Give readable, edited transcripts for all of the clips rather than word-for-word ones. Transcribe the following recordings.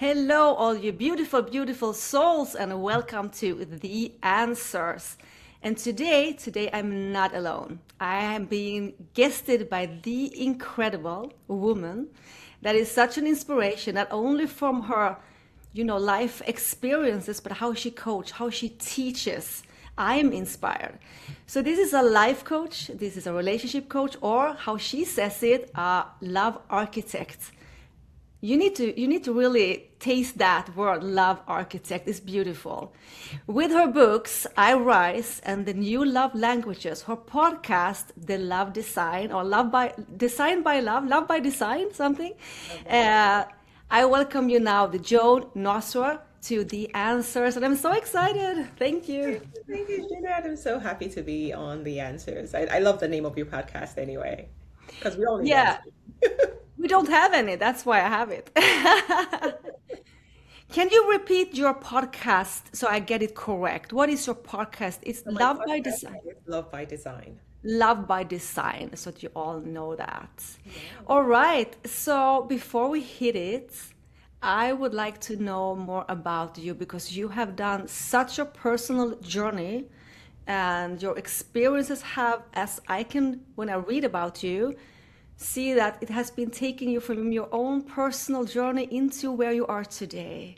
Hello, all you beautiful, beautiful souls, and welcome to The Answers. And today I'm not alone. I am being guested by the incredible woman that is such an inspiration, not only from her, life experiences, but how she coaches, how she teaches. I'm inspired. So this is a life coach, this is a relationship coach, or how she says it, a love architect. You need to really taste that word love architect is beautiful. With her books I Rise and the New Love Languages, her podcast The Love Design, or Love by Design by Love by Design, something. uh, I welcome you now, the Joan Nwosu, to The Answers, and I'm so excited. Thank you. Thank you, Jeanette. I'm so happy to be on The Answers. I love the name of your podcast anyway, because we all need Yeah, answers. we don't have any, that's why I have it. Can you repeat your podcast so I get it correct? What is your podcast? It's So my Love by podcast Design. is Love by Design. Love by Design, so that you all know that. Yeah. All right. So before we hit it, I would like to know more about you because you have done such a personal journey and your experiences have, as I can, when I read about you, see that it has been taking you from your own personal journey into where you are today.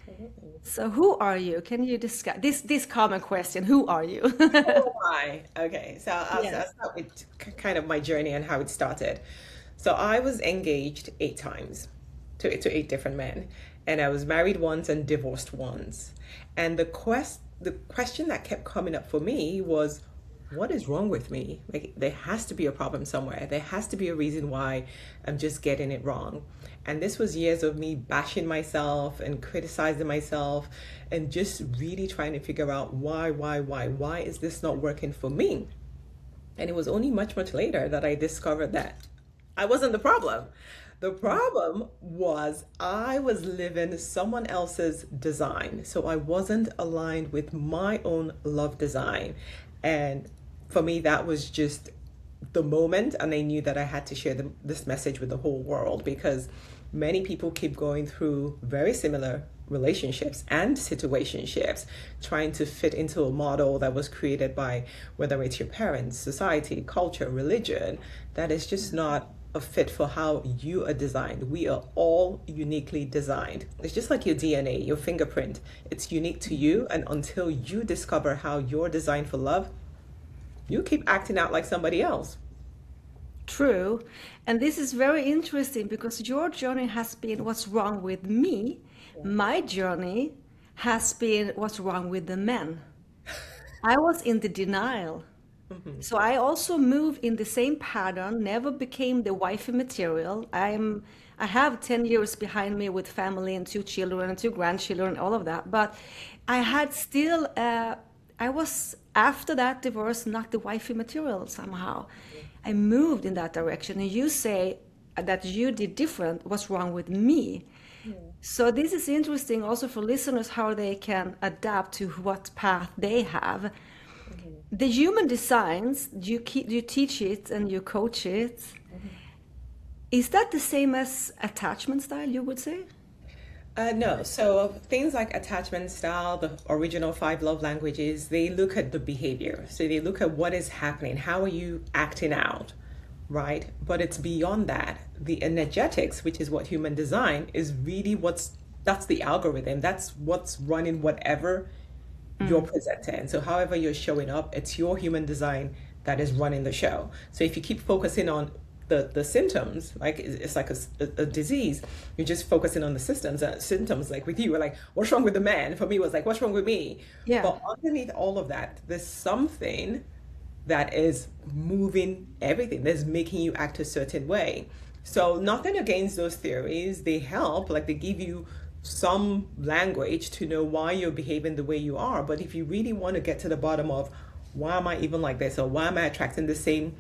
Absolutely. So who are you? Can you discuss this common question? Who are you? Oh my. Okay, so I'll Yes. start with kind of my journey and how it started. So I was engaged 8 times to 8 different men, and I was married once and divorced once. And the question that kept coming up for me was, what is wrong with me? Like there has to be a problem somewhere. There has to be a reason why I'm just getting it wrong. And this was years of me bashing myself and criticizing myself and just really trying to figure out why is this not working for me? And it was only much, much later that I discovered that I wasn't the problem. The problem was I was living someone else's design. So I wasn't aligned with my own love design. And for me, that was just the moment. And I knew that I had to share this message with the whole world because many people keep going through very similar relationships and situationships, trying to fit into a model that was created by whether it's your parents, society, culture, religion, that is just not a fit for how you are designed. We are all uniquely designed. It's just like your DNA, your fingerprint. It's unique to you, and until you discover how you're designed for love, you keep acting out like somebody else. True. And this is very interesting because your journey has been what's wrong with me. My journey has been what's wrong with the men. I was in the denial. Mhm. So I also moved in the same pattern, never became the wifey material. I have 10 years behind me with family and two children and two grandchildren, all of that. But I had still, I was after that divorce, not the wifey material somehow. I moved in that direction. And you say that you did different. What's wrong with me? So this is interesting also for listeners how they can adapt to what path they have. Mhm. The human designs, you teach it and you coach it. Mhm. Is that the same as attachment style, you would say? No, so things like attachment style, the original 5 love languages, they look at the behavior. So they look at what is happening. How are you acting out, right? But it's beyond that. The energetics, which is what human design is really that's the algorithm. That's what's running whatever you're presenting. So however you're showing up, it's your human design that is running the show. So if you keep focusing on the symptoms, like it's like a disease, you're just focusing on the symptoms. Like with you, were like, what's wrong with the man? For me, it was like, what's wrong with me? Yeah, But underneath all of that, there's something that is moving everything, that's making you act a certain way. So nothing against those theories. They help, like they give you some language to know why you're behaving the way you are. But if you really want to get to the bottom of why am I even like this, or why am I attracting the same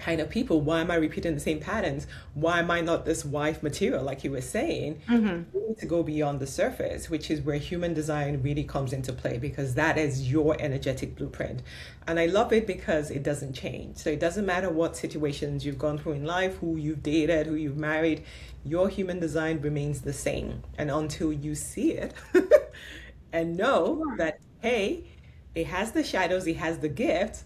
kind of people. Why am I repeating the same patterns? Why am I not this wife material, like you were saying? Hmm. You need to go beyond the surface, which is where human design really comes into play, because that is your energetic blueprint. And I love it because it doesn't change. So it doesn't matter what situations you've gone through in life, who you've dated, who you've married, your human design remains the same. And until you see it and know Sure. that, hey, it has the shadows, it has the gifts,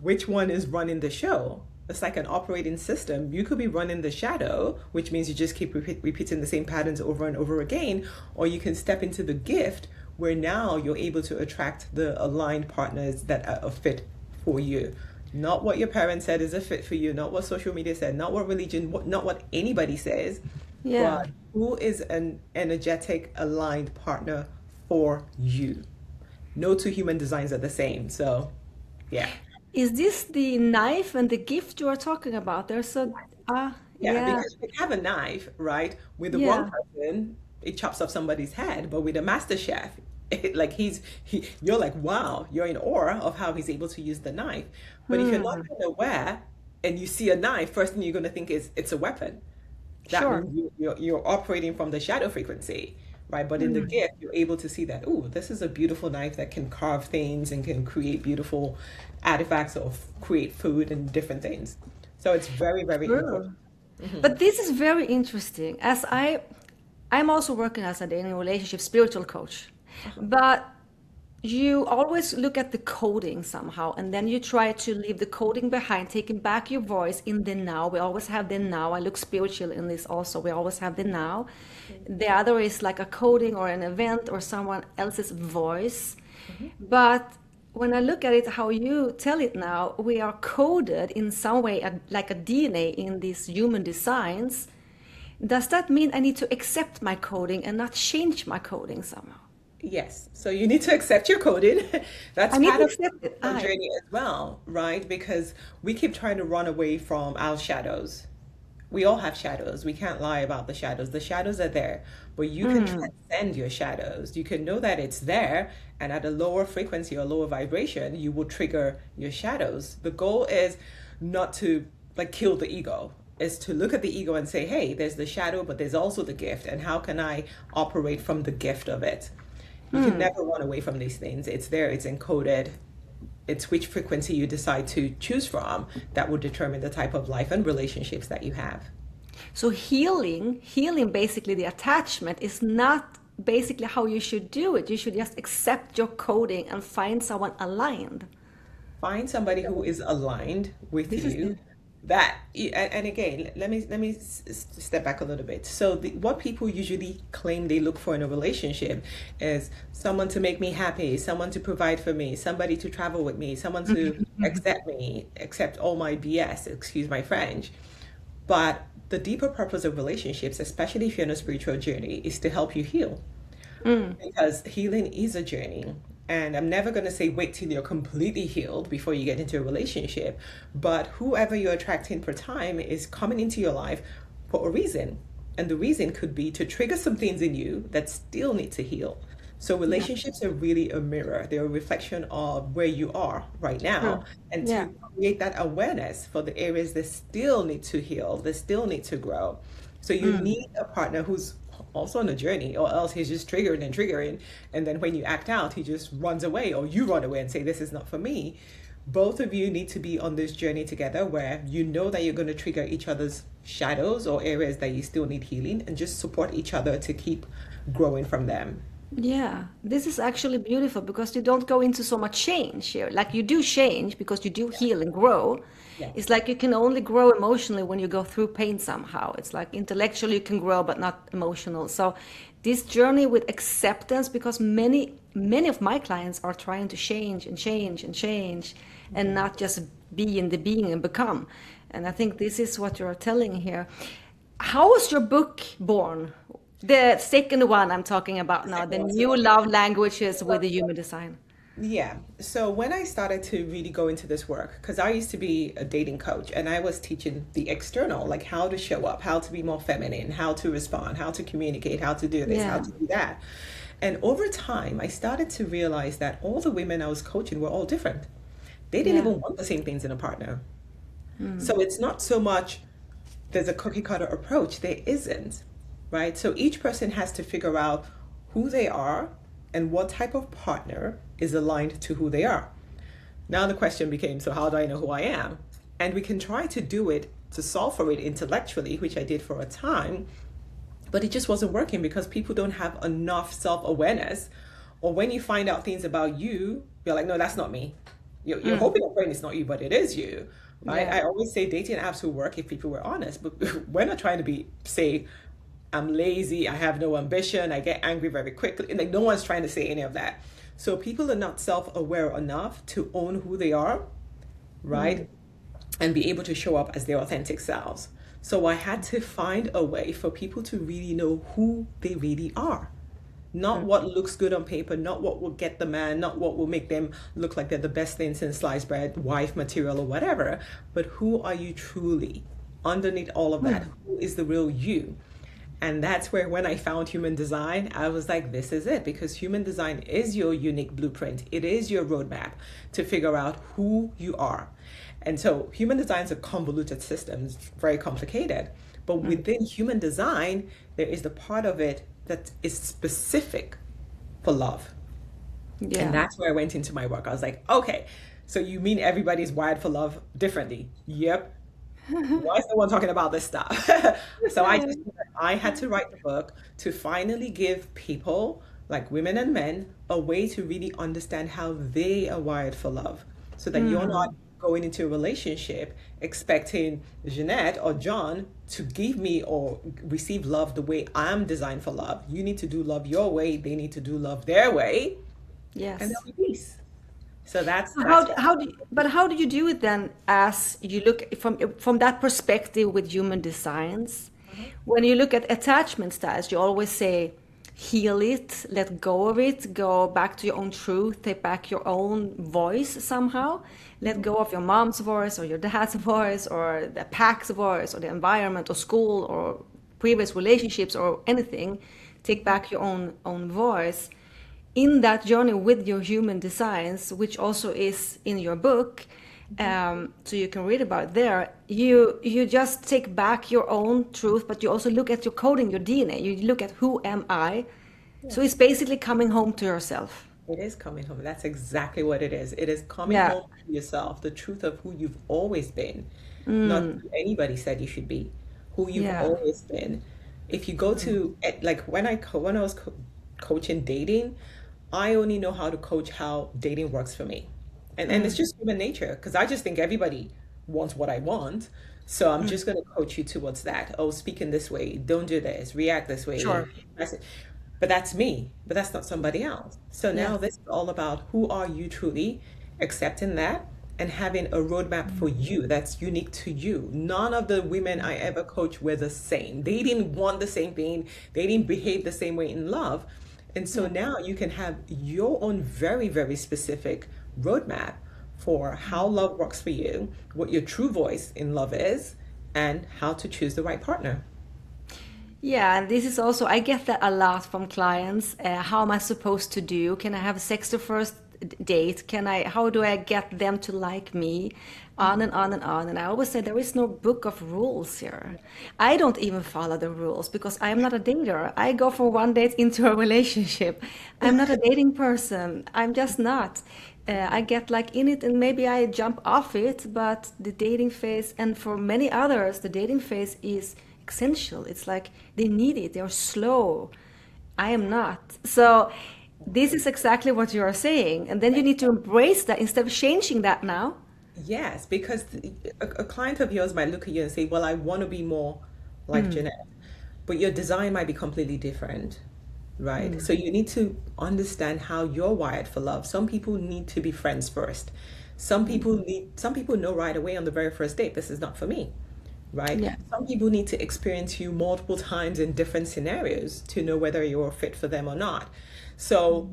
which one is running the show? It's like an operating system. You could be running the shadow, which means you just keep repeating the same patterns over and over again, or you can step into the gift where now you're able to attract the aligned partners that are a fit for you. Not what your parents said is a fit for you, not what social media said, not what religion, not what anybody says, Yeah. but who is an energetic aligned partner for you. No two human designs are the same. So, yeah. Is this the knife and the gift you are talking about? There's a Yeah, yeah, because you can have a knife, right? With the wrong yeah. person, it chops off somebody's head. But with a master chef, like you're like, wow, you're in awe of how he's able to use the knife. But if you're not Hmm. aware and you see a knife, first thing you're going to think is it's a weapon. That Sure. means you're operating from the shadow frequency, right? But in the Hmm. gift, you're able to see that, oh, this is a beautiful knife that can carve things and can create beautiful artifacts or create food and different things. So it's very, very important. Sure. But this is very interesting. I'm also working as a dating relationship spiritual coach, Uh-huh. but you always look at the coding somehow, and then you try to leave the coding behind, taking back your voice in the now. We always have the now. I look spiritual in this also. We always have the now. The other is like a coding or an event or someone else's voice. Mhm. But when I look at it, how you tell it now, we are coded in some way, like a DNA in these human designs. Does that mean I need to accept my coding and not change my coding somehow? Yes. So you need to accept your coding. That's I need part to of accept it. our I. journey as well, right? Because we keep trying to run away from our shadows. We all have shadows. We can't lie about the shadows. The shadows are there, but you can Mm, transcend your shadows. You can know that it's there, and at a lower frequency or lower vibration, you will trigger your shadows. The goal is not to like kill the ego, is to look at the ego and say, hey, there's the shadow, but there's also the gift, and how can I operate from the gift of it? You can mm. never run away from these things. It's there, it's encoded. It's which frequency you decide to choose from that will determine the type of life and relationships that you have. So healing basically the attachment is not basically how you should do it. You should just accept your coding and find someone aligned. Find somebody who is aligned with This is you. the That and again, let me step back a little bit. So what people usually claim they look for in a relationship is someone to make me happy, someone to provide for me, somebody to travel with me, someone to accept me, accept all my BS, excuse my French. But the deeper purpose of relationships, especially if you're on a spiritual journey, is to help you heal, mm, because healing is a journey. And I'm never going to say wait till you're completely healed before you get into a relationship. But whoever you're attracting for time is coming into your life for a reason. And the reason could be to trigger some things in you that still need to heal. So yeah, relationships are really a mirror. They're a reflection of where you are right now, true. and Yeah. to create that awareness for the areas that still need to heal, that still need to grow. So you Mm. need a partner who's also on a journey, or else he's just triggering and triggering. And then when you act out, he just runs away, or you run away and say, this is not for me. Both of you need to be on this journey together where you know that you're going to trigger each other's shadows or areas that you still need healing, and just support each other to keep growing from them. Yeah, this is actually beautiful because you don't go into so much change here. Like you do change because you do heal and grow. It's Yes. like you can only grow emotionally when you go through pain somehow. It's like intellectually you can grow, but not emotional. So this journey with acceptance, because many of my clients are trying to change and change and change and Mhm. not just be in the being and become. And I think this is what you're telling here. How was your book born? The second one I'm talking about The now, second the one. new love languages with the human design. Yeah. So when I started to really go into this work, because I used to be a dating coach and I was teaching the external, like how to show up, how to be more feminine, how to respond, how to communicate, how to do this, how Yeah. to do that. And over time, I started to realize that all the women I was coaching were all different. They didn't Yeah. even want the same things in a partner. So it's not so much there's a cookie cutter approach. There isn't, right? So each person has to figure out who they are and what type of partner is aligned to who they are. Now the question became, so how do I know who I am? And we can try to do it, to solve for it intellectually, which I did for a time, but it just wasn't working because people don't have enough self-awareness. Or when you find out things about you, you're like, no, that's not me. You're hoping your brain is not you, but it is you, right? Yeah. I always say dating apps will work if people were honest, but we're not trying to say, I'm lazy, I have no ambition, I get angry very quickly. Like, no one's trying to say any of that. So people are not self-aware enough to own who they are, right? And be able to show up as their authentic selves. So I had to find a way for people to really know who they really are. Not what looks good on paper, not what will get the man, not what will make them look like they're the best thing since sliced bread, wife material or whatever, but who are you truly? Underneath all of that, who is the real you? And that's where when I found human design, I was like, this is it, because human design is your unique blueprint. It is your roadmap to figure out who you are. And so human design is a convoluted system, it's very complicated. But within human design, there is the part of it that is specific for love. Yeah. And that's where I went into my work. I was like, okay, so you mean everybody's wired for love differently? Yep. Why is no one talking about this stuff? So I had to write the book to finally give people, like women and men, a way to really understand how they are wired for love, so that you're not going into a relationship expecting Jeanette or John to give me or receive love the way I'm designed for love. You need to do love your way. They need to do love their way, Yes. and there'll be peace. So that's How do you do it then, as you look from that perspective with human designs? When you look at attachment styles, you always say heal it, let go of it, go back to your own truth, take back your own voice somehow, let go of your mom's voice or your dad's voice or the pack's voice or the environment or school or previous relationships or anything. Take back your own voice. In that journey with your human designs, which also is in your book, so you can read about there, you just take back your own truth, but you also look at your coding, your DNA. You look at who am I. So it's basically coming home to yourself. It is coming home. That's exactly what it is. It is coming home to yourself, the truth of who you've always been, not who anybody said you should be, who you've always been. If you go to, like when I was coaching dating, I only know how to coach how dating works for me. And it's just human nature, because I just think everybody wants what I want. So I'm just going to coach you towards that. Oh, speak in this way. Don't do this. React this way. Sure. But that's me. But that's not somebody else. So now this is all about who are you truly, accepting that, and having a roadmap for you that's unique to you. None of the women I ever coached were the same. They didn't want the same thing. They didn't behave the same way in love. And so now you can have your own very, very specific roadmap for how love works for you, what your true voice in love is, and how to choose the right partner. Yeah, and this is also, I get that a lot from clients. How am I supposed to do? Can I have sex the first date? How do I get them to like me? On and on and on. And I always say there is no book of rules here. I don't even follow the rules because I am not a dater. I go from one date into a relationship. I'm not a dating person. I'm just not. I get like in it and maybe I jump off it, but the dating phase, and for many others, the dating phase is essential. It's like they need it. They're slow. I am not. So this is exactly what you are saying. And then you need to embrace that instead of changing that now. Yes, because a client of yours might look at you and say, well, I want to be more like Jeanette, but your design might be completely different, right? So you need to understand how you're wired for love. Some people need to be friends first. Some people know right away on the very first date, this is not for me, right? Yeah. Some people need to experience you multiple times in different scenarios to know whether you're fit for them or not. So,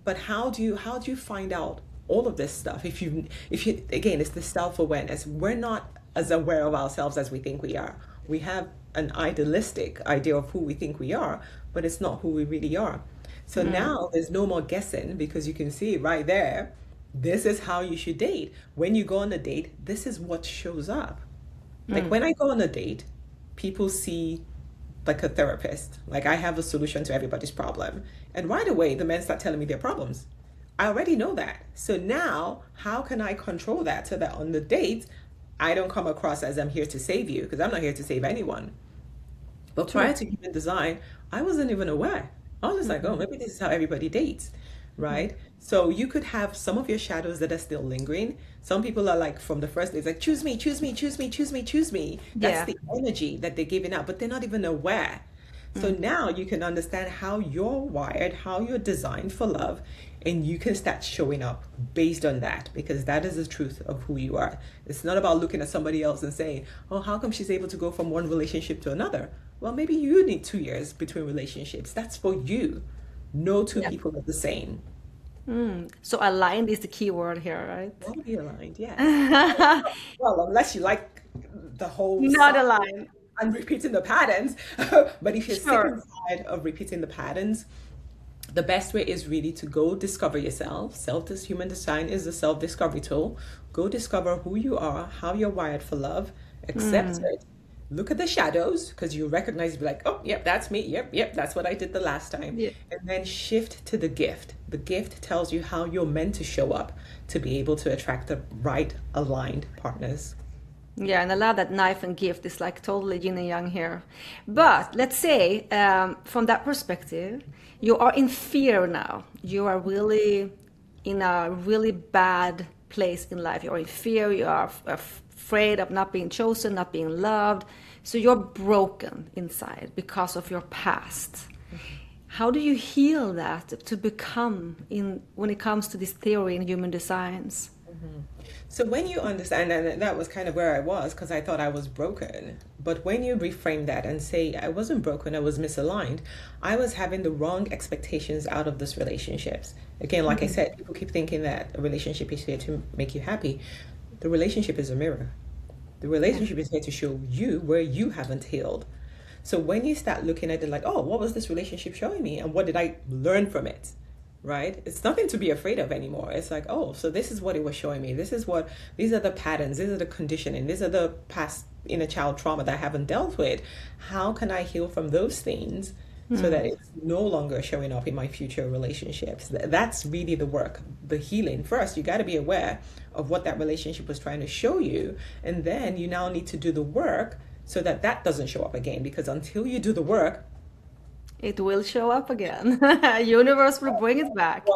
but how do you find out all of this stuff? If you again, it's the self-awareness. We're not as aware of ourselves as we think we are. We have an idealistic idea of who we think we are, but it's not who we really are. So now there's no more guessing, because you can see right there, this is how you should date. When you go on a date, this is what shows up. Like when I go on a date, people see like a therapist, like I have a solution to everybody's problem. And right away, the men start telling me their problems. I already know that. So now, how can I control that so that on the date, I don't come across as I'm here to save you? Because I'm not here to save anyone. But prior True. to human design, I wasn't even aware. I was just like, oh, maybe this is how everybody dates, right? So you could have some of your shadows that are still lingering. Some people are like from the first day, it's like, choose me, choose me, choose me, choose me, choose me. That's Yeah. the energy that they're giving out, but they're not even aware. So now you can understand how you're wired, how you're designed for love, and you can start showing up based on that because that is the truth of who you are. It's not about looking at somebody else and saying, oh, how come she's able to go from one relationship to another? Well, maybe you need 2 years between relationships. That's for you. No two Yeah. people are the same. So aligned is the key word here, right? Totally aligned, yes. Well, unless you like the whole Not cycle aligned. and repeating the patterns. But if you're sick Sure. and tired of repeating the patterns, the best way is really to go discover yourself. Self Human design is a self discovery tool. Go discover who you are, how you're wired for love, accept it. Look at the shadows because you recognize, be like, oh, yep, that's me. Yep, yep, that's what I did the last time. Yeah. And then shift to the gift. The gift tells you how you're meant to show up to be able to attract the right aligned partners. Yeah, and I love that knife and gift is like totally yin and yang here. But let's say, from that perspective, you are in fear now. You are really in a really bad place in life. You are in fear. You are afraid of not being chosen, not being loved. So you're broken inside because of your past. How do you heal that to become in when it comes to this theory in human designs? So when you understand, and that was kind of where I was because I thought I was broken. But when you reframe that and say, I wasn't broken, I was misaligned, I was having the wrong expectations out of this relationships. Again, like I said, people keep thinking that a relationship is here to make you happy. The relationship is a mirror. The Yeah. relationship is here to show you where you haven't healed. So when you start looking at it like, oh, what was this relationship showing me? And what did I learn from it? Right? It's nothing to be afraid of anymore. It's like, oh, so this is what it was showing me. These are the patterns, these are the conditioning, these are the past inner child trauma that I haven't dealt with. How can I heal from those things so that it's no longer showing up in my future relationships? That's really the work, the healing. First, you got to be aware of what that relationship was trying to show you. And then you now need to do the work so that that doesn't show up again. Because until you do the work, It will show up again. Universe will bring it back.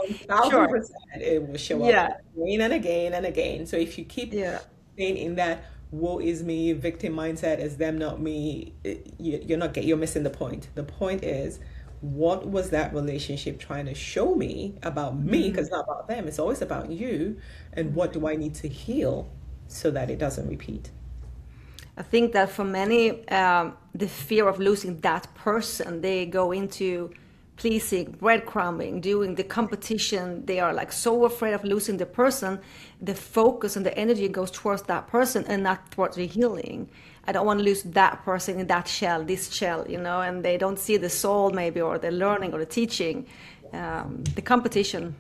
Sure. 1000% it will show up Yeah. again and again and again. So if you keep Yeah. staying in that woe is me victim mindset, is them not me, you're not you're missing the point. The point is, what was that relationship trying to show me about me? Because it's not about them, it's always about you. And what do I need to heal so that it doesn't repeat? I think that for many, the fear of losing that person, they go into pleasing, breadcrumbing, doing the competition. They are like so afraid of losing the person. The focus and the energy goes towards that person and not towards the healing. I don't want to lose that person in that shell, this shell, and they don't see the soul maybe or the learning or the teaching, the competition.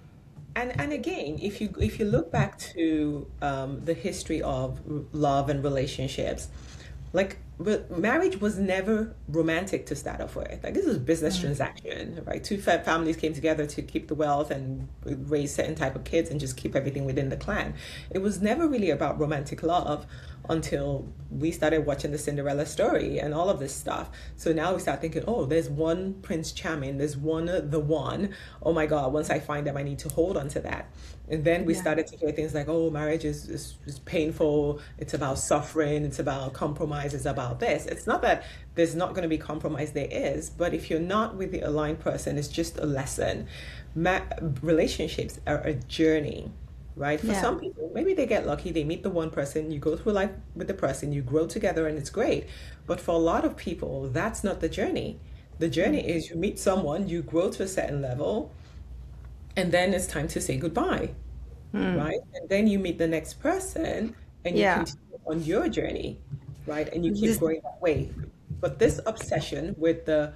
And again, if you look back to the history of love and relationships, like marriage was never romantic to start off with. Like this is a business transaction, right? Two families came together to keep the wealth and raise certain type of kids and just keep everything within the clan. It was never really about romantic love until we started watching the Cinderella story and all of this stuff. So now we start thinking, oh, there's one Prince Charming, there's one the one. Oh my God, once I find them, I need to hold on to that. And then we Yeah. started to hear things like, oh, marriage is painful. It's about suffering. It's about compromise. It's about this. It's not that there's not going to be compromise. There is. But if you're not with the aligned person, it's just a lesson. Relationships are a journey, right? For Yeah. some people, maybe they get lucky. They meet the one person. You go through life with the person. You grow together and it's great. But for a lot of people, that's not the journey. The journey is you meet someone, you grow to a certain level, and then it's time to say goodbye, right? And then you meet the next person and you Yeah. continue on your journey, right? And you keep This, going that way. But this obsession with the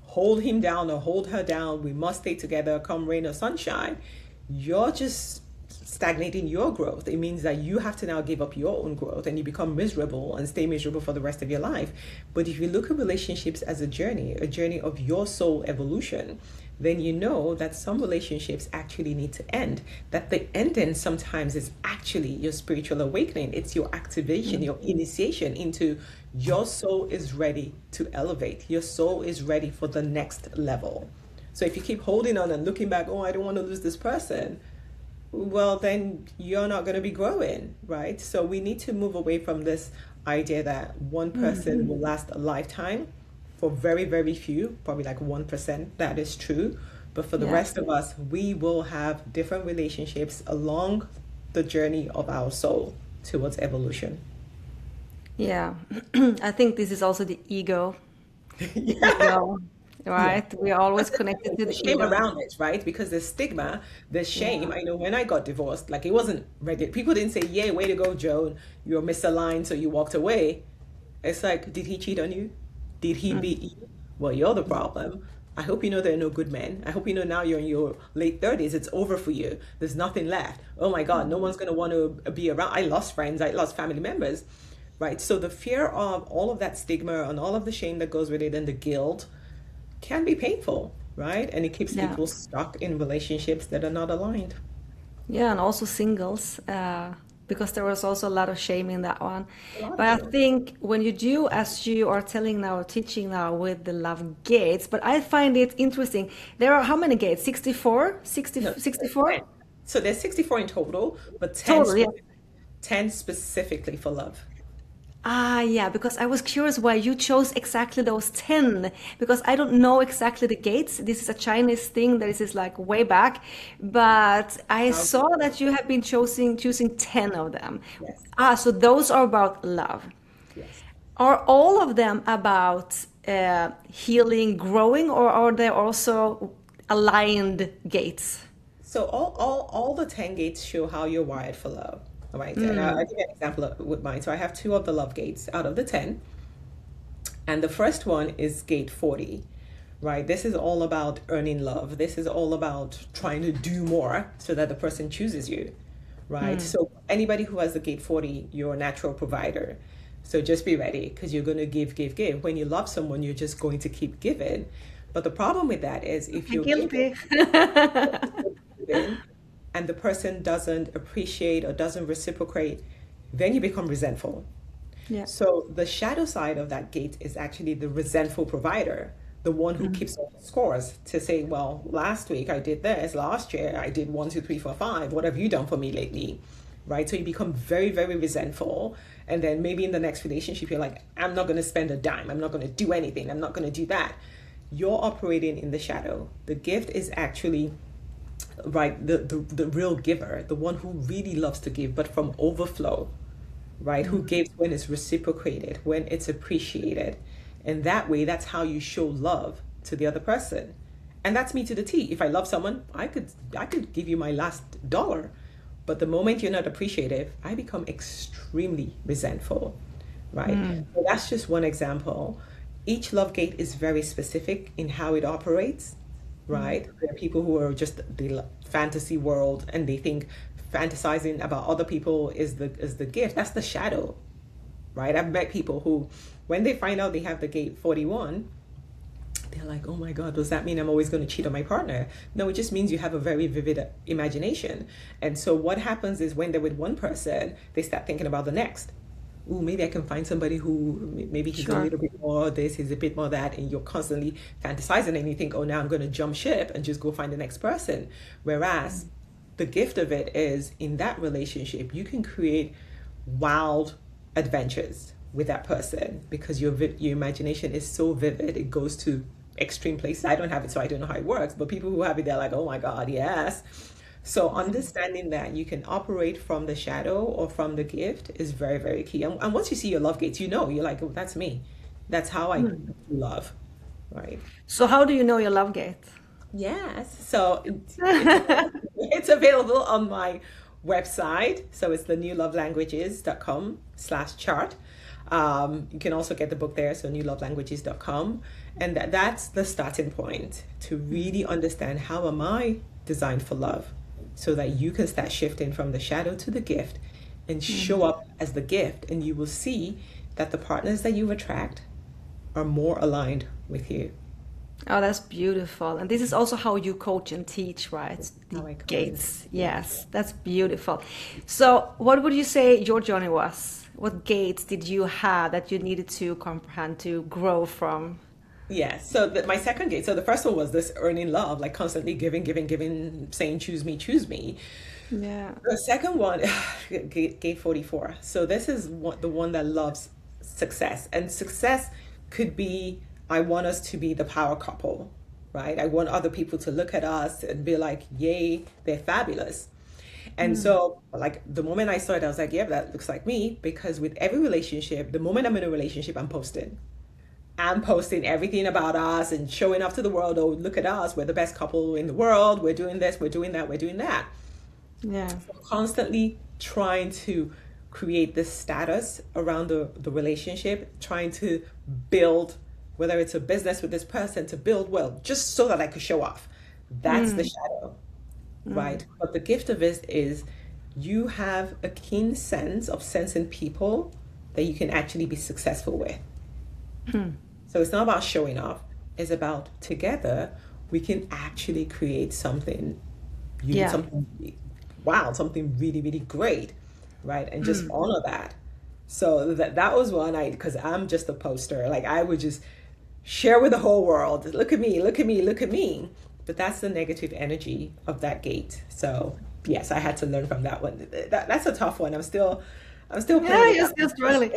hold him down or hold her down, we must stay together, come rain or sunshine, you're just stagnating your growth. It means that you have to now give up your own growth and you become miserable and stay miserable for the rest of your life. But if you look at relationships as a journey of your soul evolution, then you know that some relationships actually need to end. That the ending sometimes is actually your spiritual awakening. It's your activation, your initiation into your soul is ready to elevate. Your soul is ready for the next level. So if you keep holding on and looking back, oh, I don't want to lose this person, well, then you're not going to be growing, right? So we need to move away from this idea that one person will last a lifetime. For very, very few, probably like 1%, that is true. But for the rest of us, we will have different relationships along the journey of our soul towards evolution. Yeah. I think this is also the ego. Yeah. Ego, Yeah. right? We are always connected to The the shame ego. around it, right? Because there's stigma, there's Yeah. shame. I know when I got divorced, like it wasn't regular. People didn't say, "Yeah, way to go, Joan. You're misaligned, so you walked away." It's like, did he cheat on you? Did he beat you? Well, you're the problem. I hope you know there are no good men. I hope you know now you're in your late 30s. It's over for you. There's nothing left. Oh my God, no one's going to want to be around. I lost friends. I lost family members, right? So the fear of all of that stigma and all of the shame that goes with it and the guilt can be painful, right? And it keeps Yeah. people stuck in relationships that are not aligned. Yeah, and also singles, because there was also a lot of shame in that one. A lot But of I it. think when you do, as you are telling now, teaching now with the love gates, but I find it interesting. There are how many gates? 64? 60, No, 64? 10. So there's 64 in total, but Total, yeah. 10 specifically for love. Ah, yeah, because I was curious why you chose exactly those 10, because I don't know exactly the gates. This is a Chinese thing that is like way back, but I saw that you have been choosing 10 of them. Yes, Ah, so those are about love. yes. Are all of them about healing, growing, or are they also aligned gates? So all the 10 gates show how you're wired for love. All right. And I'll give you an example with mine. So I have two of the love gates out of the 10. And the first one is gate 40, right? This is all about earning love. This is all about trying to do more so that the person chooses you, right? So anybody who has the gate 40, you're a natural provider. So just be ready because you're going to give, give, give. When you love someone, you're just going to keep giving. But the problem with that is if you're giving, Guilty. giving and the person doesn't appreciate or doesn't reciprocate, then you become resentful. Yeah. So the shadow side of that gate is actually the resentful provider, the one who keeps all the scores to say, well, last week I did this, last year I did 1, 2, 3, 4, 5. What have you done for me lately? Right? So you become very, very resentful. And then maybe in the next relationship, you're like, I'm not going to spend a dime. I'm not going to do anything. I'm not going to do that. You're operating in the shadow. The gift is actually right, the real giver, the one who really loves to give, but from overflow, right? Who gives when it's reciprocated, when it's appreciated. And that way, that's how you show love to the other person. And that's me to the T. If I love someone, I could give you my last dollar. But the moment you're not appreciative, I become extremely resentful, right? So that's just one example. Each love gate is very specific in how it operates, right? There are people who are just the fantasy world and they think fantasizing about other people is the gift. That's the shadow, right? I've met people who, when they find out they have the gate 41, they're like, oh my God, does that mean I'm always going to cheat on my partner? No, it just means you have a very vivid imagination. And so what happens is when they're with one person, they start thinking about the next. Ooh, maybe I can find somebody who maybe he's a Sure. little bit more this, he's a bit more that, and you're constantly fantasizing and you think, oh, now I'm going to jump ship and just go find the next person. Whereas the gift of it is in that relationship, you can create wild adventures with that person because your imagination is so vivid. It goes to extreme places. I don't have it, so I don't know how it works. But people who have it, they're like, oh my God, yes. So understanding that you can operate from the shadow or from the gift is very, very key. And once you see your love gates, you're like, oh, that's me. That's how I do love, right? So how do you know your love gate? Yes. So it's available on my website. So it's the newlovelanguages.com/chart. You can also get the book there. So newlovelanguages.com. And that's the starting point to really understand how am I designed for love? so that you can start shifting from the shadow to the gift and show up as the gift. And you will see that the partners that you attract are more aligned with you. Oh, that's beautiful. And this is also how you coach and teach, right? The How I coach and gates. yeah. Yes, that's beautiful. So, what would you say your journey was? What gates did you have that you needed to comprehend to grow from? Yeah. So my second gate. So the first one was this earning love, like constantly giving, giving, giving, saying, choose me, choose me. Yeah. The second one, gate 44. So this is the one that loves success. And success could be, I want us to be the power couple, right? I want other people to look at us and be like, yay, they're fabulous. And so, like, the moment I saw it, I was like, yeah, that looks like me. Because with every relationship, the moment I'm in a relationship, I'm posting. I'm posting everything about us and showing off to the world. Oh, look at us. We're the best couple in the world. We're doing this, we're doing that, we're doing that. Yeah. So constantly trying to create this status around the relationship, trying to build, whether it's a business with this person, to build well, just so that I could show off. That's the shadow, right? But the gift of it is you have a keen sense of sensing people that you can actually be successful with. So it's not about showing off. It's about together we can actually create something, Yeah. something, wow, something really, really great, right? And just honor that. So that was one because I'm just a poster. Like I would just share with the whole world. Look at me, look at me, look at me. But that's the negative energy of that gate. So yes, I had to learn from that one. That's a tough one. I'm still playing Yeah, with you're that still one. struggling.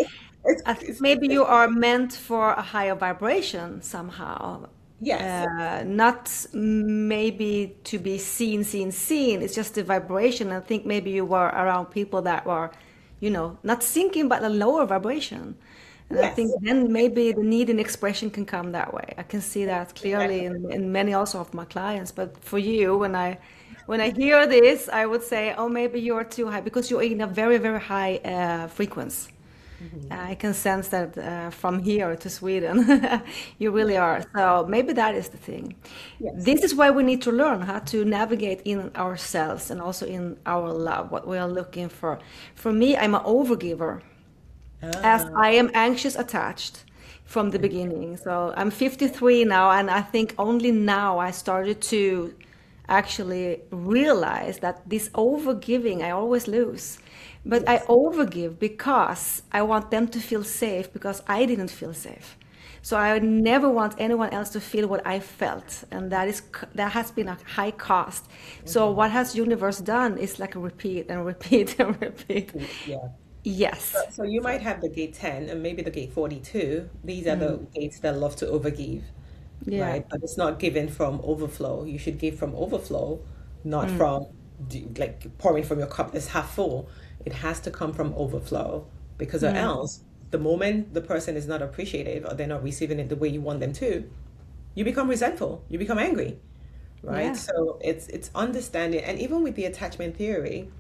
It's, I think it's, maybe it's you are meant for a higher vibration somehow. yes. Not maybe to be seen, seen, seen. It's just the vibration. I think maybe you were around people that were, not sinking, but a lower vibration. And I think Yes, then maybe the need and expression can come that way. I can see that clearly exactly. in many also of my clients. But for you, when I hear this, I would say, oh, maybe you're too high because you're in a very, very high frequency. Hmm. I can sense that from here to Sweden, you really Yeah. are. So maybe that is the thing. Yes. This is why we need to learn how to navigate in ourselves and also in our love, what we are looking for. For me, I'm an overgiver, as Ah, I am anxious attached from the beginning. So I'm 53 now, and I think only now I started to actually realize that this overgiving, I always lose. But I yes. overgive because I want them to feel safe because I didn't feel safe. So I never want anyone else to feel what I felt, and that has been a high cost. So Hmm. what has universe done is like repeat and repeat and repeat. Yeah. So, Yes. so you might have the gate 10 and maybe the gate 42. These are the gates that love to overgive, Yeah. right? But it's not given from overflow. You should give from overflow, not from like pouring from your cup that's half full. It has to come from overflow because or else the moment the person is not appreciative or they're not receiving it the way you want them to, you become resentful, you become angry, right? Yeah. So it's understanding, and even with the attachment theory,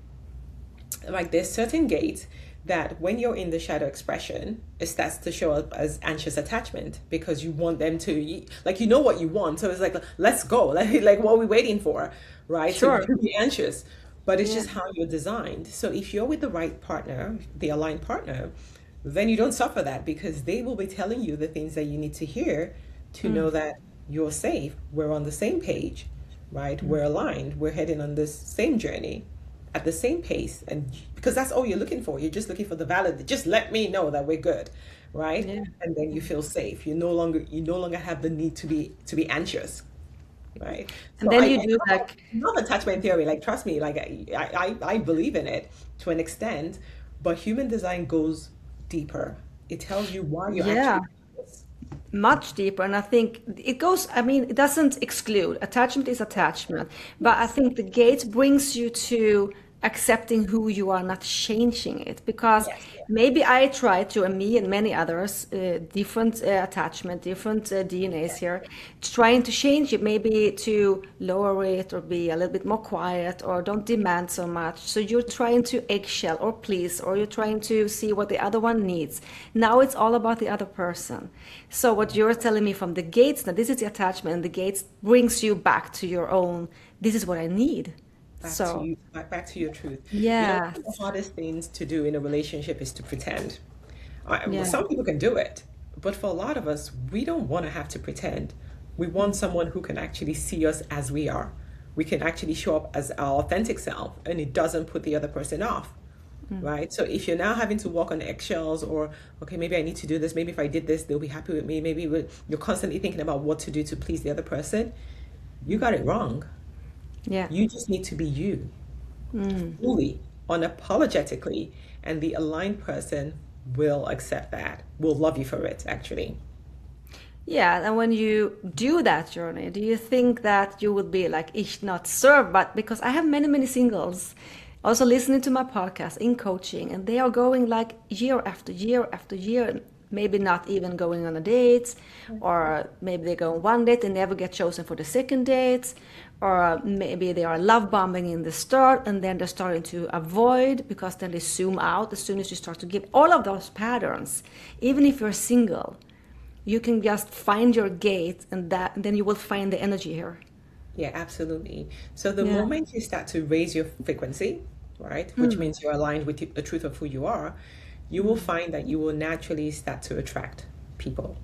like there's certain gates that when you're in the shadow expression, it starts to show up as anxious attachment because you want them to like you know what you want. So it's like let's go. Like what are we waiting for? Right? So you Sure. can be anxious. But it's Yeah. just how you're designed. So if you're with the right partner, the aligned partner, then you don't suffer that because they will be telling you the things that you need to hear to know that you're safe. We're on the same page, right? We're aligned. We're heading on this same journey at the same pace. And because that's all you're looking for. You're just looking for the valid, just let me know that we're good, right? Yeah. And then you feel safe. You no longer have the need to be anxious, right? And So then I, you I do love like, love attachment theory. Like trust me, like I believe in it to an extent, but human design goes deeper. It tells you why you're yeah, actually doing this. much deeper. And I think it goes, I mean, it doesn't exclude. Attachment is attachment. But I Yes. think the gate brings you to accepting who you are, not changing it. Because Yes. Yes. maybe I try to, and me and many others, different attachment, different DNAs Yes. here, trying to change it, maybe to lower it or be a little bit more quiet or don't demand so much. So you're trying to eggshell or please, or you're trying to see what the other one needs. Now it's all about the other person. So what you're telling me from the gates, now this is the attachment, and the gates brings you back to your own, this is what I need. Back to So, you, back to your truth. One of the yes. hardest things to do in a relationship is to pretend. Yeah. Some people can do it, but for a lot of us, we don't want to have to pretend. We want someone who can actually see us as we are. We can actually show up as our authentic self, and it doesn't put the other person off, right? So if you're now having to walk on eggshells, or okay, maybe I need to do this, maybe if I did this, they'll be happy with me, you're constantly thinking about what to do to please the other person, you got it wrong. Yeah. You just need to be you, fully, unapologetically, and the aligned person will accept that, will love you for it, actually. Yeah, and when you do that journey, do you think that you would be like, ich not serve? But because I have many, many singles also listening to my podcast in coaching, and they are going like year after year after year, maybe not even going on a date, or maybe they go on one date and never get chosen for the second date, or maybe they are love bombing in the start and then they're starting to avoid because then they zoom out as soon as you start to give all of those patterns, even if you're single. You can just find your gate, and that then you will find the energy here. Yeah, absolutely. So the Yeah. moment you start to raise your frequency, right, which means you're aligned with the truth of who you are, you will find that you will naturally start to attract people.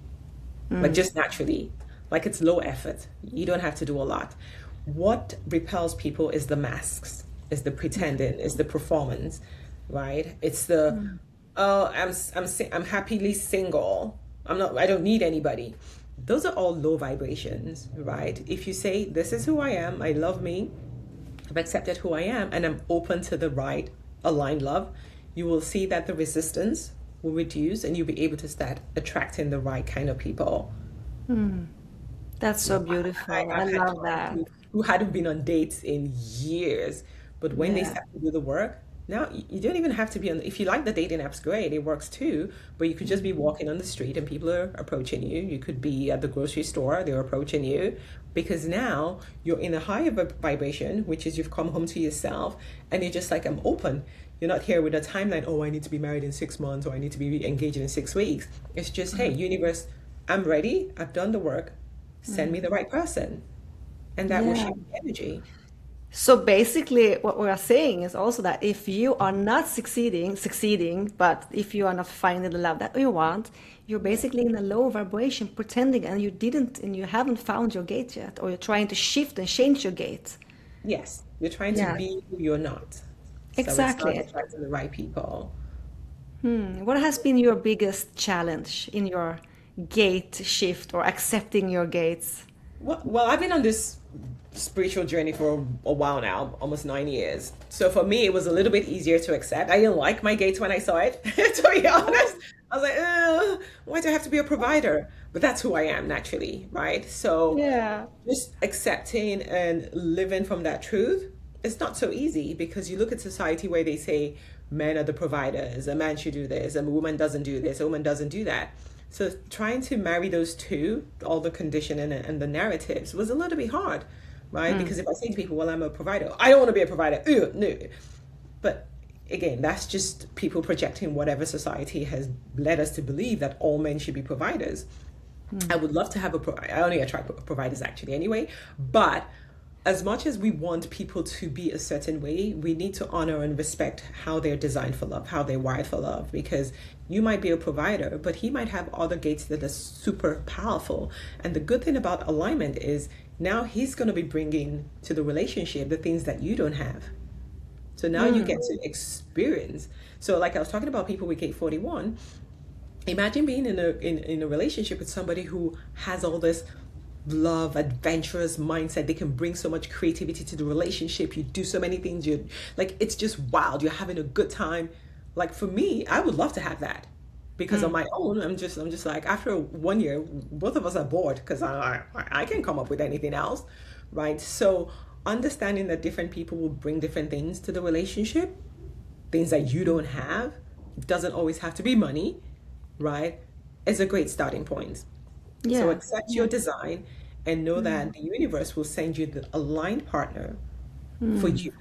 Like just naturally. Like it's low effort. You don't have to do a lot. What repels people is the masks, is the pretending, is the performance, right? It's the oh, I'm happily single. I don't need anybody. Those are all low vibrations, right? If you say, this is who I am, I love me, I've accepted who I am, and I'm open to the right aligned love, you will see that the resistance will reduce and you'll be able to start attracting the right kind of people. That's so beautiful. I I've had love clients that. who hadn't been on dates in years, but when they Yeah. start to do the work, now you don't even have to be on. If you like the dating apps, great, it works too. But you could just be walking on the street and people are approaching you. You could be at the grocery store, they're approaching you because now you're in a higher vibration, which is you've come home to yourself and you're just like, I'm open. You're not here with a timeline, oh, I need to be married in 6 months or I need to be engaged in 6 weeks. It's just, hey, universe, I'm ready. I've done the work. Send me the right person. And that will Yeah. shift the energy. So basically, what we are saying is also that if you are not succeeding, but if you are not finding the love that you want, you're basically in a low vibration, pretending, and you haven't found your gate yet, or you're trying to shift and change your gate. Yes, you're trying to Yeah, be who you're not. So it's not exactly. attracting the right people. What has been your biggest challenge in your gate shift or accepting your gates? Well, I've been on this spiritual journey for a while now, almost 9 years. So for me, it was a little bit easier to accept. I didn't like my gates when I saw it, to be honest. I was like, why do I have to be a provider? But that's who I am naturally, right? So Yeah. just accepting and living from that truth, it's not so easy because you look at society where they say men are the providers, a man should do this, a woman doesn't do this, a woman doesn't do that. So trying to marry those two, all the conditioning and the narratives was a little bit hard, right? Because if I say to people, well, I'm a provider, I don't want to be a provider. Ugh, no. But again, that's just people projecting whatever society has led us to believe that all men should be providers. I would love to have I only attract providers actually anyway, but as much as we want people to be a certain way, we need to honor and respect how they're designed for love, how they're wired for love, because you might be a provider, but he might have other gates that are super powerful. And the good thing about alignment is now he's going to be bringing to the relationship the things that you don't have. So now you get to experience. So like I was talking about people with gate 41, imagine being in a relationship with somebody who has all this love, adventurous mindset. They can bring so much creativity to the relationship. You do so many things. You like it's just wild. You're having a good time. Like for me, I would love to have that because on my own, I'm just like after 1 year, both of us are bored because I can't come up with anything else, right? So understanding that different people will bring different things to the relationship, things that you don't have, doesn't always have to be money, right? Is a great starting point. So Yeah. accept Yeah. your design and know that the universe will send you the aligned partner for you,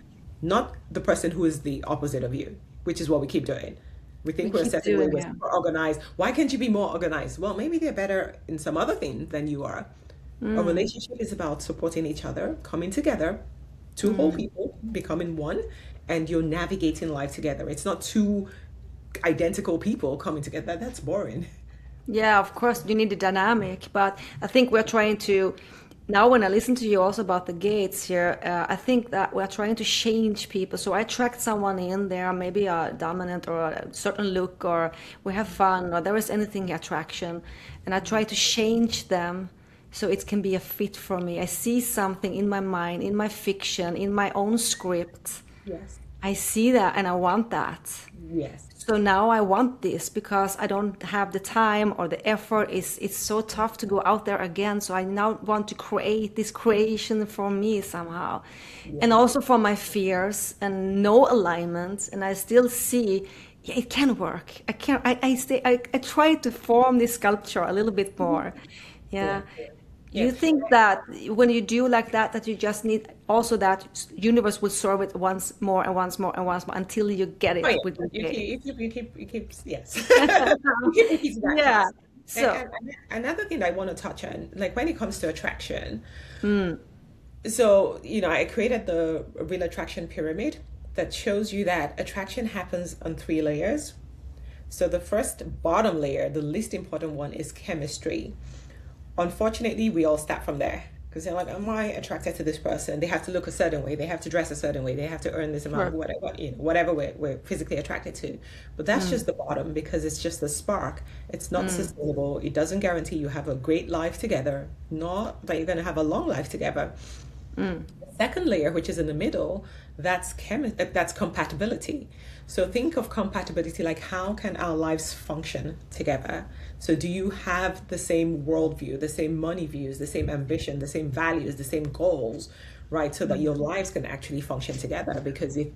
not the person who is the opposite of you, which is what we keep doing. We We think we're a keep certain way, doing we're it. super organized. Why can't you be more organized? Well, maybe they're better in some other things than you are. A relationship is about supporting each other, coming together, two whole people, becoming one, and you're navigating life together. It's not two identical people coming together. That's boring. Yeah, of course, you need the dynamic, but I think we're trying to, now when I listen to you also about the gates here, I think that we're trying to change people. So I attract someone in there, maybe a dominant or a certain look, or we have fun, or there is anything attraction, and I try to change them so it can be a fit for me. I see something in my mind, in my fiction, in my own script. Yes. I see that and I want that. Yes. So now I want this because I don't have the time or the effort. It's so tough to go out there again. So I now want to create this creation for me somehow. And also for my fears and no alignment. And I still see, yeah, it can work. I try to form this sculpture a little bit more. Yeah. Yeah. Yeah. You think that when you do like that, that you just need also that universe will serve it once more and once more and once more until you get Oh it yeah, with the game. you keep yes. You keep repeating that Yeah. task. So, And another thing I want to touch on, like when it comes to attraction, so I created the real attraction pyramid that shows you that attraction happens on three layers. So the first bottom layer, the least important one, is chemistry. Unfortunately, we all start from there because they're like, am I attracted to this person? They have to look a certain way. They have to dress a certain way. They have to earn this amount, sure. whatever, whatever we're physically attracted to. But that's just the bottom because it's just the spark. It's not sustainable. It doesn't guarantee you have a great life together, not that you're going to have a long life together. The second layer, which is in the middle, that's compatibility. So think of compatibility like how can our lives function together? So do you have the same worldview, the same money views, the same ambition, the same values, the same goals, right? So that your lives can actually function together. Because if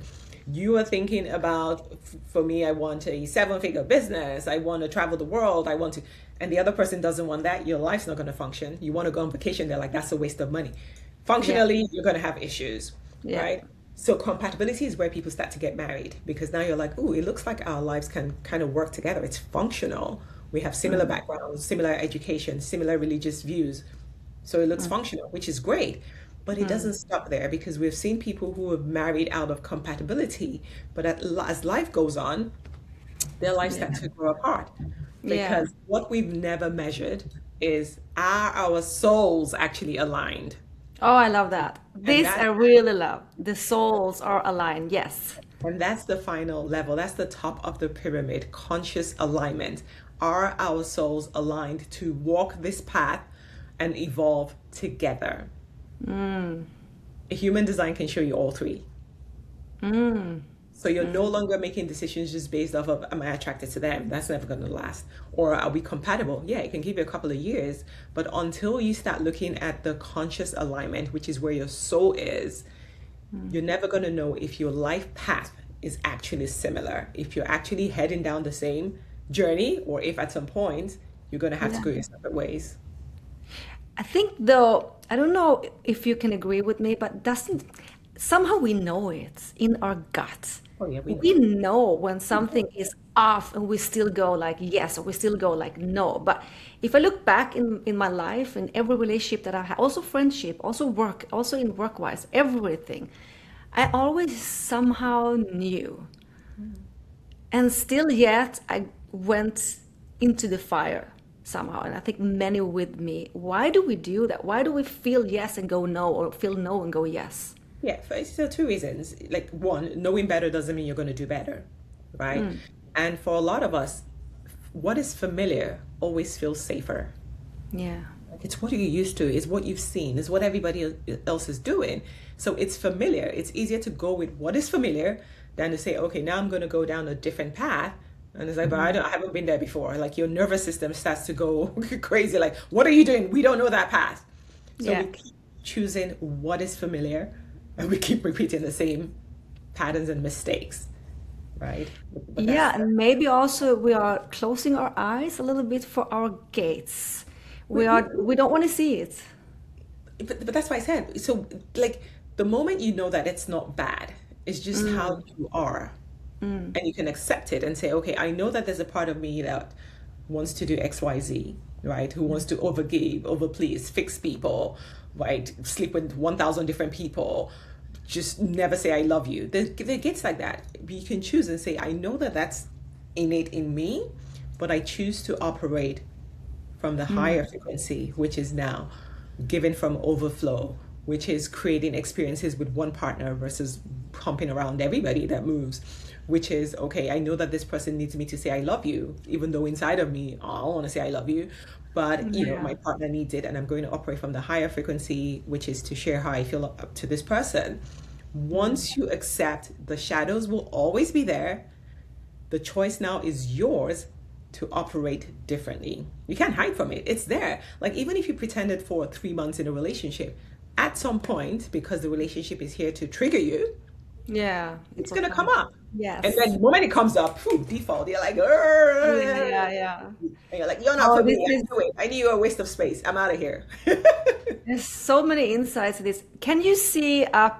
you are thinking about, for me, I want a seven-figure business, I want to travel the world, I want to, and the other person doesn't want that, your life's not going to function. You want to go on vacation, they're like, that's a waste of money. Yeah. Functionally, you're going to have issues, Yeah. right? So compatibility is where people start to get married because now you're like, oh, it looks like our lives can kind of work together. It's functional. We have similar backgrounds, similar education, similar religious views. So it looks functional, which is great. But it doesn't stop there because we've seen people who have married out of compatibility. But as life goes on, their lives start to grow apart Yeah. because what we've never measured is are our souls actually aligned? Oh, I love that. And This I that really love. The souls are aligned. Yes. And that's the final level. That's the top of the pyramid, conscious alignment. Are our souls aligned to walk this path and evolve together? Human design can show you all three. So you're no longer making decisions just based off of, am I attracted to them? That's never going to last. Or are we compatible? Yeah, it can give you a couple of years. But until you start looking at the conscious alignment, which is where your soul is, you're never going to know if your life path is actually similar, if you're actually heading down the same journey, or if at some point you're going to have to Yeah. go your separate ways. I think though, I don't know if you can agree with me, but doesn't somehow we know it in our gut. Oh, yeah, we know. We know when something is off and we still go like yes or we still go like no. But if I look back in my life in every relationship that I had, also friendship, also work, also in work wise, everything, I always somehow knew. And still yet I went into the fire somehow. And I think many with me. Why do we do that? Why do we feel yes and go no or feel no and go yes? Yeah, so two reasons. Like one, knowing better doesn't mean you're going to do better, right? And for a lot of us, what is familiar always feels safer. Yeah. It's what you're used to, it's what you've seen, it's what everybody else is doing. So it's familiar. It's easier to go with what is familiar than to say, okay, now I'm going to go down a different path. And it's like, but I haven't been there before. Like your nervous system starts to go crazy. Like, what are you doing? We don't know that path. So Yeah. we keep choosing what is familiar and we keep repeating the same patterns and mistakes, right? But Yeah, that's, and maybe also we are closing our eyes a little bit for our gates. we, we, We don't want to see it. but that's why I said, so like the moment you know that it's not bad, it's just how you are. And you can accept it and say, okay, I know that there's a part of me that wants to do XYZ, right? Who wants to overgive, overplease, fix people, right? Sleep with 1,000 different people, just never say I love you. There gets like that. You can choose and say, I know that that's innate in me, but I choose to operate from the higher frequency, which is now given from overflow, which is creating experiences with one partner versus pumping around everybody that moves, which is, okay, I know that this person needs me to say I love you, even though inside of me, oh, I don't want to say I love you, but Yeah. my partner needs it, and I'm going to operate from the higher frequency, which is to share how I feel up to this person. Once you accept the shadows will always be there, the choice now is yours to operate differently. You can't hide from it. It's there. Like, even if you pretended for 3 months in a relationship, at some point, because the relationship is here to trigger you, Yeah. It it's will gonna come come up. up. And then Yes. the moment it comes up, phew, default, you're like, Yeah, "Arr!" yeah, yeah. And you're like, you're not Oh, for this me. I is knew it. I knew you were a waste of space. I'm out of here. there's so many insights to this. Can you see a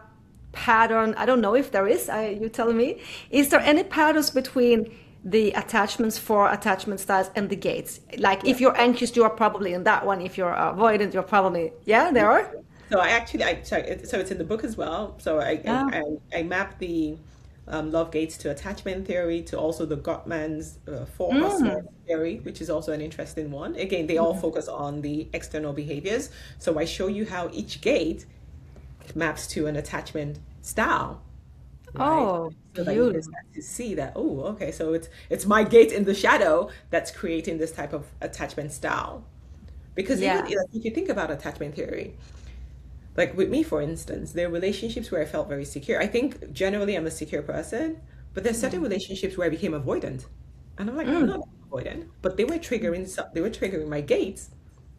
pattern? I don't know if there is. You tell me. Is there any patterns between the attachments for attachment styles and the gates? Like Yeah. if you're anxious, you are probably in that one. If you're avoidant, you're probably yeah. There are. So I actually, so it's in the book as well. So Yeah. I mapped the love gates to attachment theory, to also the Gottman's four hustlers Mm. theory, which is also an interesting one. Again, they all focus on the external behaviors. So I show you how each gate maps to an attachment style, right? Oh, So that you can beautiful. start to see that, oh, okay, so it's my gate in the shadow that's creating this type of attachment style. Because even Yeah. like, if you think about attachment theory, like with me, for instance, there are relationships where I felt very secure. I think generally I'm a secure person, but there's certain relationships where I became avoidant. And I'm like, I'm Mm. not avoidant, but they were triggering my gates,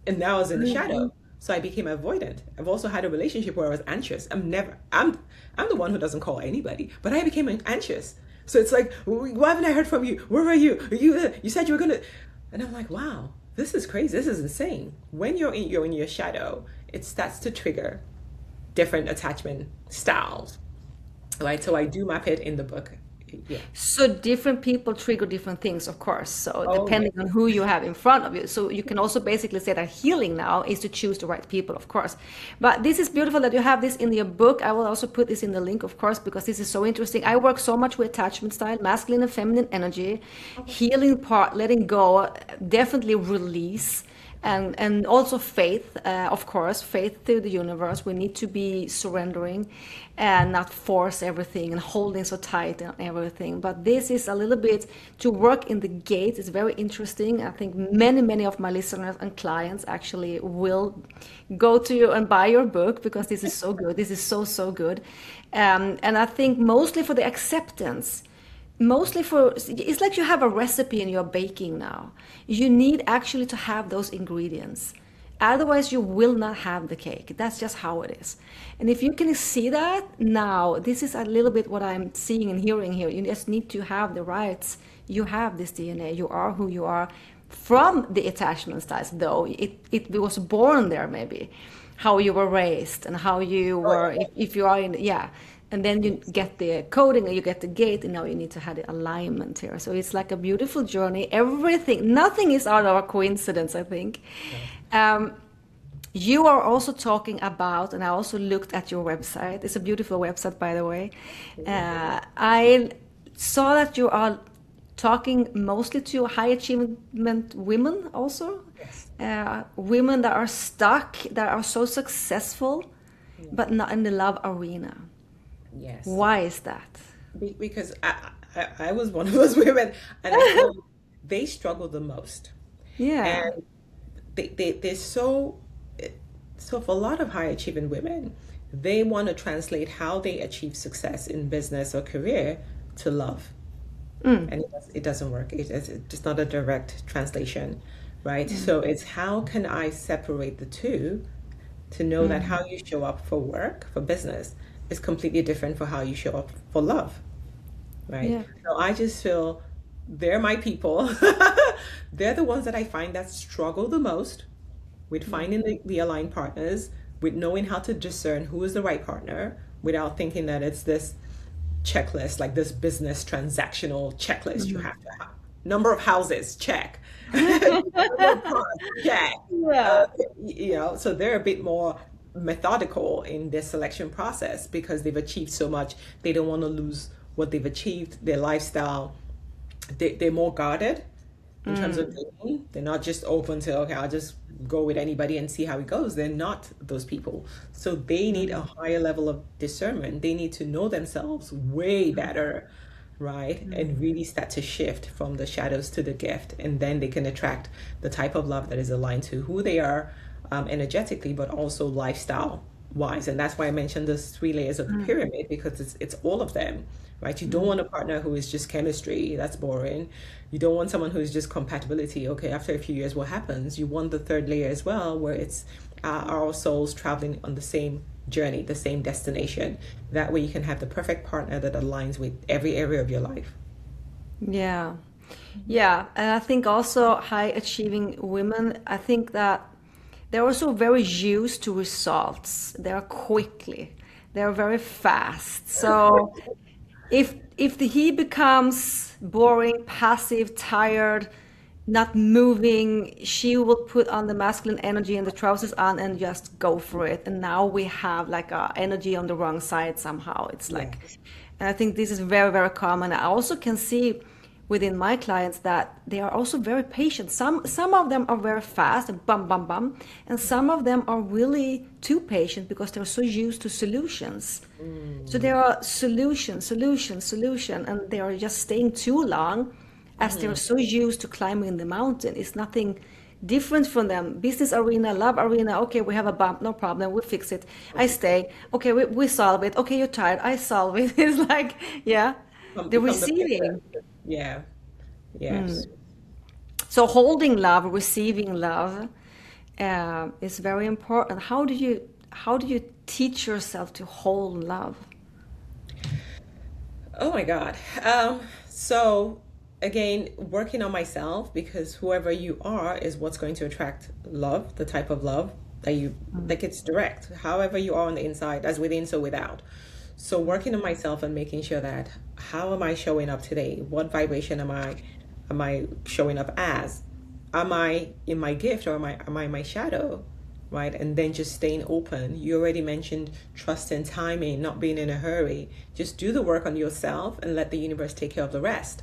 and now I was in the Mhm. shadow. So I became avoidant. I've also had a relationship where I was anxious. I'm the one who doesn't call anybody, but I became anxious. So it's like, why haven't I heard from you? Where are you? You said you were gonna, and I'm like, wow, this is crazy. This is insane. When you're in your shadow, it starts to trigger different attachment styles, right? So I do map it in the book. Yeah. So different people trigger different things, of course. So Oh yeah. depending on who you have in front of you. So you can also basically say that healing now is to choose the right people, of course. But this is beautiful that you have this in your book. I will also put this in the link, of course, because this is so interesting. I work so much with attachment style, masculine and feminine energy, healing part, letting go, definitely release. And also faith, of course, faith to the universe. We need to be surrendering and not force everything and holding so tight on everything. But this is a little bit to work in the gate. It's very interesting. I think many of my listeners and clients actually will go to you and buy your book because this is so good. This is so good. And I think mostly for the acceptance, mostly for it's like you have a recipe and you're baking now. You need actually to have those ingredients, otherwise you will not have the cake. That's just how it is. And if you can see that now, this is a little bit what I'm seeing and hearing here. You just need to have the rights. You have this DNA. You are who you are from the attachment styles, though it was born there, maybe how you were raised and how you Oh were, if you are in, yeah. And then you get the coding and you get the gate, and now you need to have the alignment here. So it's like a beautiful journey. Everything, nothing is out of a coincidence, I think. yeah. Um, you are also talking about, and I also looked at your website. It's a beautiful website, by the way. I saw that you are talking mostly to high achievement women also, Yes. women that are stuck, that are so successful, Yeah. but not in the love arena. Yes. Why is that? Because I was one of those women, and I feel they struggle the most. Yeah. And they're so for a lot of high achieving women, they want to translate how they achieve success in business or career to love. Mm. And it doesn't work. It's just not a direct translation, right? So it's how can I separate the two to know that Mm. how you show up for work, for business, is completely different for how you show up for love, right? Yeah. So I just feel they're my people. They're the ones that I find that struggle the most with finding the aligned partners, with knowing how to discern who is the right partner without thinking that it's this checklist, like this business transactional checklist you have to have. Number of houses, check. Number of cars, check. Yeah. So they're a bit more. methodical in their selection process because they've achieved so much. They don't want to lose what they've achieved, their lifestyle. They're more guarded in terms of dating. They're not just open to, okay, I'll just go with anybody and see how it goes. They're not those people. So they need a higher level of discernment. They need to know themselves way better, right? And really start to shift from the shadows to the gift. And then they can attract the type of love that is aligned to who they are energetically, but also lifestyle wise. And that's why I mentioned those 3 layers of the pyramid, because it's all of them, right? You don't want a partner who is just chemistry. That's boring. You don't want someone who is just compatibility. Okay, after a few years, what happens? You want the third layer as well, where it's our souls traveling on the same journey, the same destination. That way you can have the perfect partner that aligns with every area of your life. Yeah. Yeah. And I think also high achieving women, I think that they're also very used to results. They're quickly, they're very fast. So if he becomes boring, passive, tired, not moving, she will put on the masculine energy and the trousers on and just go for it. And now we have like a energy on the wrong side somehow. It's like, Yes. and I think this is very, very common. I also can see within my clients that they are also very patient. Some of them are very fast and bum bum bum, and some of them are really too patient because they're so used to solutions. So there are solution, and they are just staying too long as they're so used to climbing the mountain. It's nothing different from them. Business arena, love arena. Okay, we have a bump, no problem. We fix it. I stay. Okay, we solve it. Okay, you're tired. I solve it. It's like, yeah, the Become the receiving. fixer. Yeah. Yes. So holding love, receiving love, is very important. How do you teach yourself to hold love? Oh my God. So again, working on myself, because whoever you are is what's going to attract love, the type of love that you like. It's direct. However you are on the inside, as within, so without. So working on myself and making sure that how am I showing up today? What vibration am I showing up as? Am I in my gift, or am I in my shadow? Right? And then just staying open. You already mentioned trust and timing, not being in a hurry. Just do the work on yourself and let the universe take care of the rest.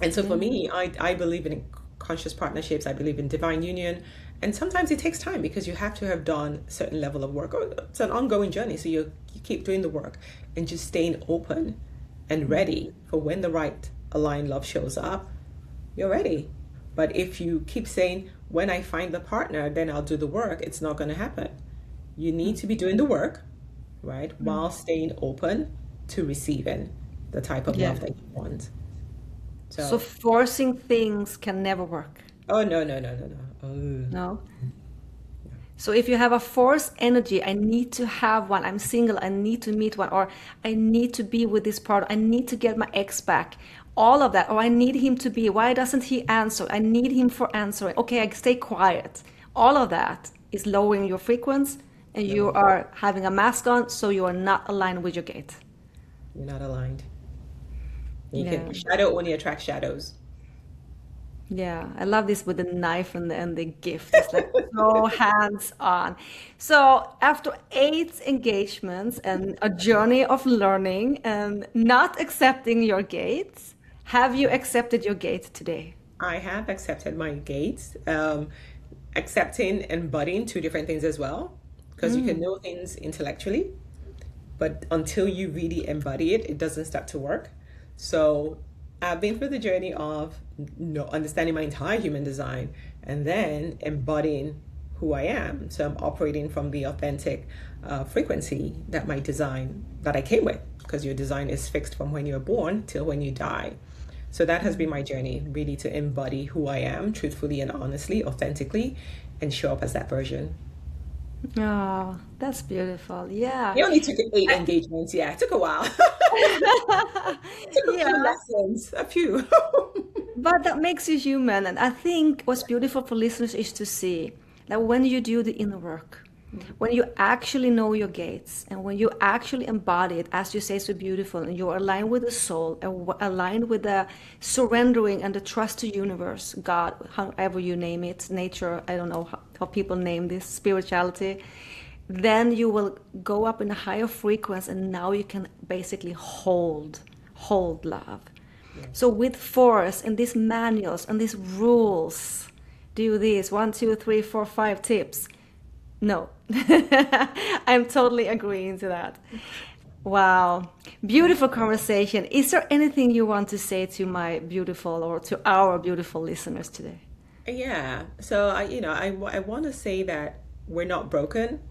And so for me, I believe in conscious partnerships. I believe in divine union. And sometimes it takes time because you have to have done a certain level of work. It's an ongoing journey. So you keep doing the work and just staying open and ready for when the right aligned love shows up, you're ready. But if you keep saying, when I find the partner, then I'll do the work, it's not going to happen. You need to be doing the work, right? While staying open to receiving the type of Yeah. love that you want. So So, forcing things can never work. oh, no, no, no, no, no. Oh, No. So if you have a force energy, I need to have one. I'm single. I need to meet one, or I need to be with this part. I need to get my ex back. All of that. Or I need him to be. Why doesn't he answer? I need him for answering. Okay, I stay quiet. All of that is lowering your frequency, and you no, are having a mask on, so you are not aligned with your gate. you're not aligned. You Yeah. can shadow only attract shadows. Yeah, I love this with the knife and the gift. It's like so hands on. So after 8 engagements and a journey of learning and not accepting your gates, have you accepted your gate today? I have accepted my gates. Accepting and embodying two different things as well, because you can know things intellectually, but until you really embody it, it doesn't start to work. So I've been through the journey of understanding my entire human design and then embodying who I am. So I'm operating from the authentic frequency that my design that I came with, because your design is fixed from when you're born till when you die. So that has been my journey, really, to embody who I am truthfully and honestly, authentically, and show up as that version. Oh, that's beautiful. Yeah. It only took 8 engagements. Yeah, it took a while. Took a few Yeah. lessons, a few. But that makes you human. And I think what's beautiful for listeners is to see that when you do the inner work, when you actually know your gates, and when you actually embody it, as you say, so beautiful, and you're aligned with the soul, and aligned with the surrendering and the trust to universe, God, however you name it, nature, I don't know how people name this, spirituality. then you will go up in a higher frequency, and now you can basically hold love. So with force and these manuals and these rules, do this 1, 2, 3, 4, 5 tips. No, I'm totally agreeing to that. Wow, beautiful conversation. Is there anything you want to say to my beautiful or to our beautiful listeners today? Yeah. So I want to say that we're not broken.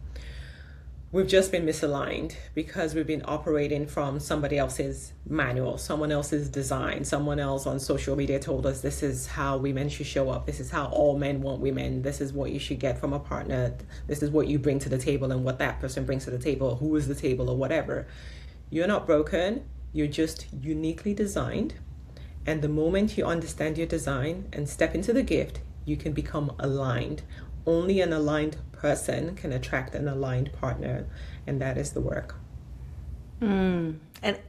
We've just been misaligned because we've been operating from somebody else's manual, someone else's design. Someone else on social media told us this is how women should show up. This is how all men want women. This is what you should get from a partner. This is what you bring to the table and what that person brings to the table, who is the table or whatever. You're not broken. You're just uniquely designed. And the moment you understand your design and step into the gift, you can become aligned. Only an aligned person can attract an aligned partner, and that is the work. And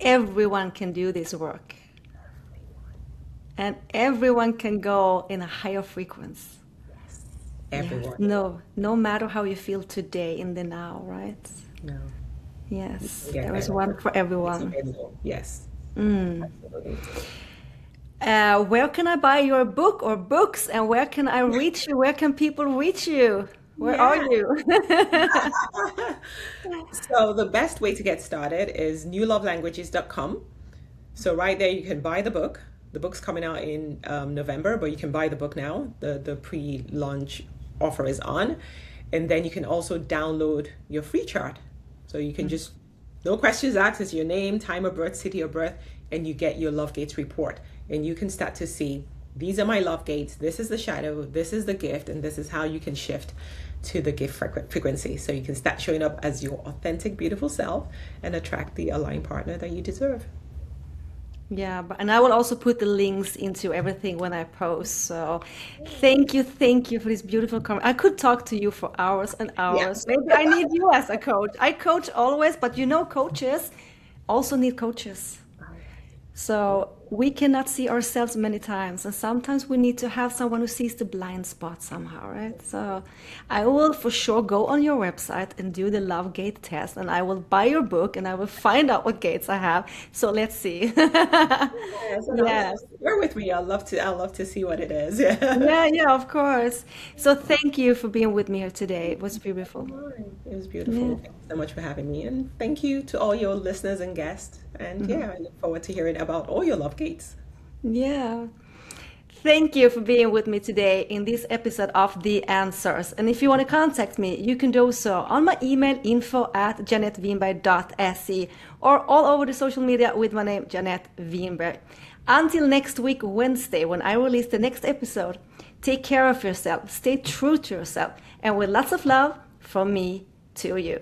everyone can do this work. And everyone can go in a higher frequency. Everyone. No matter how you feel today in the now, right? No. Yes, Yeah, there is one for everyone. Yes. Absolutely. Where can I buy your book or books, and where can I reach you? Where can people reach you? Where are you? So the best way to get started is newlovelanguages.com. So right there you can buy the book. The book's coming out in November, but you can buy the book now. The pre-launch offer is on. And then you can also download your free chart. So you can just, no questions asked, it's your name, time of birth, city of birth, and you get your Love Gates report. And you can start to see, these are my love gates, this is the shadow, this is the gift, and this is how you can shift to the gift frequency. So you can start showing up as your authentic, beautiful self and attract the aligned partner that you deserve. Yeah, and I will also put the links into everything when I post. So thank you for this beautiful comment. I could talk to you for hours and hours. Yeah. Maybe I need you as a coach. I coach always, but coaches also need coaches. So we cannot see ourselves many times, and sometimes we need to have someone who sees the blind spot somehow, right? So I will for sure go on your website and do the love gate test, and I will buy your book and I will find out what gates I have. So let's see. Yes. Share with me. I'd love to see what it is. Yeah, of course. So thank you for being with me here today. It was beautiful. It was beautiful. Yeah. Thank you so much for having me. And thank you to all your listeners and guests. And I look forward to hearing about all your love gates. Yeah. Thank you for being with me today in this episode of The Answers. And if you want to contact me, you can do so on my email, info@janettewienberg.se, or all over the social media with my name, Janette Wienberg. Until next week, Wednesday, when I release the next episode, take care of yourself, stay true to yourself, and with lots of love from me to you.